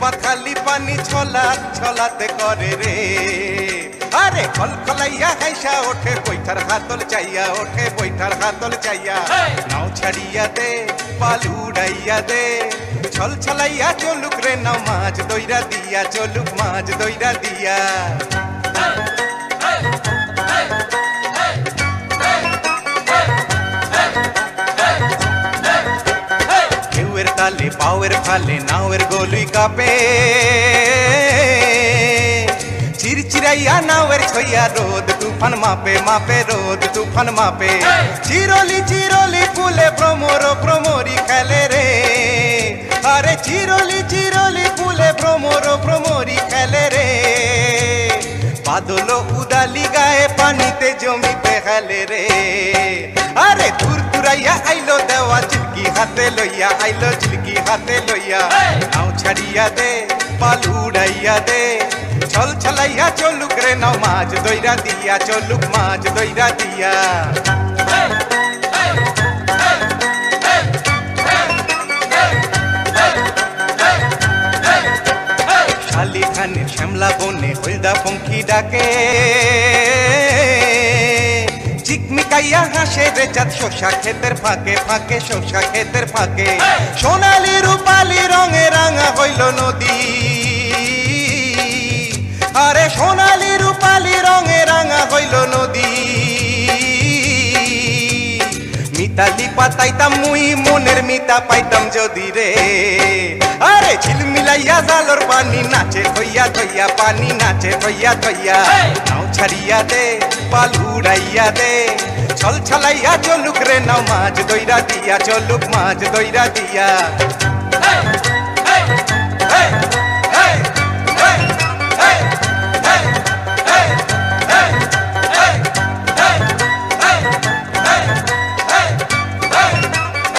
পাখালি পানি ছলা ছলাতে করে রে আরে খলখলাইয়া হাইসা ওঠে বৈঠার হাতল চাইয়া ওঠে বৈঠার হাতল চাইয়া নাও ছাড়িয়া দে পাল উড়াইয়া দে ছল ছলাইয়া চলুক রে নাও মাছ দইরা দিয়া চলুক মাছ দইরা দিয়া ঢেউয়ের তালে পাওয়ের ফালে নাওয়ের গলুই কাপে চিরচিরাইয়া নাওয়ের ছইয়া রোদ তুফান মাপে মাপে রোদ তুফান মাপে চিরলি চিরলি ফুলে ভ্রমর ভ্রমরি খেলে রে আরে চিরলি চিরলি ফুলে ভ্রমর ভ্রমরি খেলে রে বাদল উদালি গায়ে পানিতে জমিতে খেলে রে আরে দূর দূরাইয়া আইলো দেওয়া চিলকি হাতে লইয়া আইলো চিলকি হাতে লইয়া নাও ছাড়িয়া দে পাল উড়াইয়া দে ছল ছলাইয়া চলুক রে নাও মাছ দইরা দিয়া চলুক মাছ দইরা দিয়া শালি খানের শ্যামলা বনে হলদা পঙ্খী ডাকে চিকমিকাইয়া হাসে রে চাঁদ শসা ক্ষেতের ফাঁকে ফাঁকে শসা ক্ষেতের ফাঁকে সোনালি রূপালি রঙে রাঙা হইল নদী আরে সোনালি রূপালি রঙে রাঙা হইল নদী মিতালি পাতাইতাম মুই মনের মিতা পাইতাম যদি রে আরে ঝিলমিলাইয়া জালর পানি নাচে থইয়া থইয়া পানি নাচে থইয়া থইয়া নাও ছাড়িয়া দে পাল উড়াইয়া দে ছল ছলাইয়া চলুক রে নাও মাছ দইরা দিয়া চলুক মাছ দইরা দিয়া